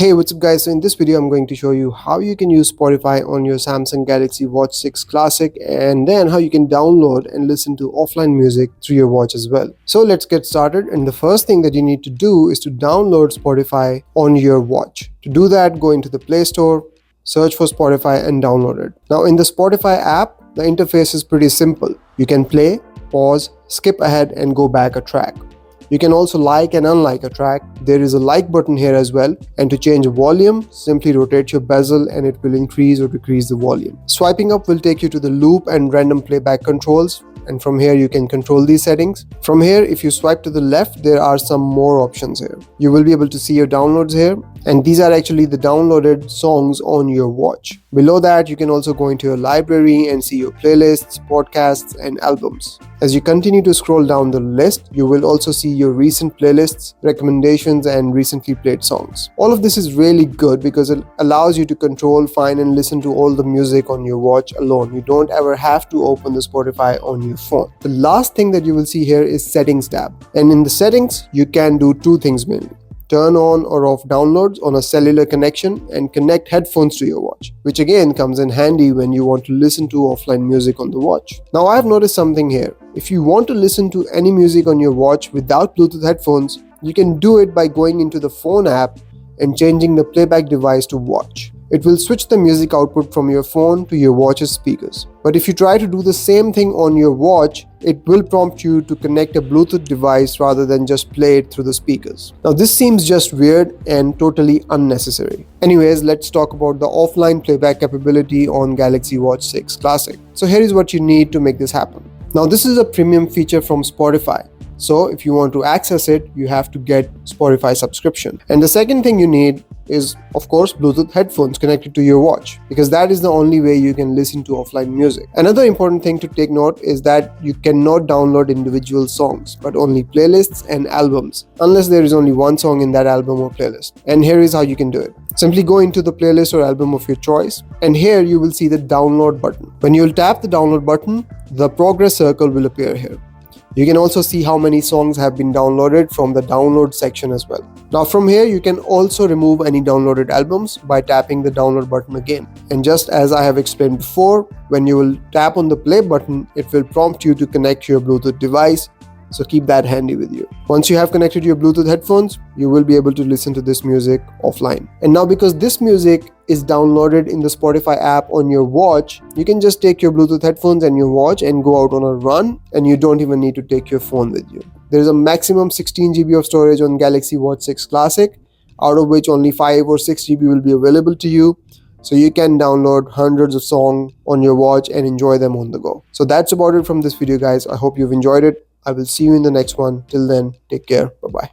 Hey, what's up guys? So in this video I'm going to show you how you can use Spotify on your Samsung Galaxy Watch 6 Classic, and then how you can download and listen to offline music through your watch as well. So let's get started, and the first thing that you need to do is to download Spotify on your watch. To do that, go into the Play Store, search for Spotify and download it. Now in the Spotify app, the interface is pretty simple. You can play, pause, skip ahead and go back a track. You can also like and unlike a track. There is a like button here as well, and to change volume, simply rotate your bezel and it will increase or decrease the volume. Swiping up will take you to the loop and random playback controls, and from here you can control these settings. From here, if you swipe to the left, there are some more options here. You will be able to see your downloads here, and these are actually the downloaded songs on your watch. Below that, you can also go into your library and see your playlists, podcasts and albums. As you continue to scroll down the list, you will also see your recent playlists, recommendations and recently played songs. All of this is really good because it allows you to control, find and listen to all the music on your watch alone. You don't ever have to open the Spotify on your phone. The last thing that you will see here is Settings tab. And in the settings, you can do two things mainly. Turn on or off downloads on a cellular connection and connect headphones to your watch, which again comes in handy when you want to listen to offline music on the watch. Now I have noticed something here. If you want to listen to any music on your watch without Bluetooth headphones, you can do it by going into the phone app and changing the playback device to watch. It will switch the music output from your phone to your watch's speakers. But if you try to do the same thing on your watch, it will prompt you to connect a Bluetooth device rather than just play it through the speakers. Now this seems just weird and totally unnecessary. Anyways, let's talk about the offline playback capability on Galaxy Watch 6 Classic. So here is what you need to make this happen. Now this is a premium feature from Spotify. So if you want to access it, you have to get Spotify subscription. And the second thing you need is, of course, Bluetooth headphones connected to your watch, because that is the only way you can listen to offline music. Another important thing to take note is that you cannot download individual songs, but only playlists and albums, unless there is only one song in that album or playlist. And here is how you can do it. Simply go into the playlist or album of your choice, and here you will see the download button. When you will tap the download button, the progress circle will appear here. You can also see how many songs have been downloaded from the download section as well. Now from here, you can also remove any downloaded albums by tapping the download button again. And just as I have explained before, when you will tap on the play button, it will prompt you to connect your Bluetooth device. So keep that handy with you. Once you have connected your Bluetooth headphones, you will be able to listen to this music offline. And now because this music is downloaded in the Spotify app on your watch, you can just take your Bluetooth headphones and your watch and go out on a run, and you don't even need to take your phone with you. There is a maximum 16 GB of storage on Galaxy Watch 6 Classic, out of which only 5 or 6 GB will be available to you. So you can download hundreds of songs on your watch and enjoy them on the go. So that's about it from this video, guys. I hope you've enjoyed it. I will see you in the next one. Till then, take care. Bye-bye.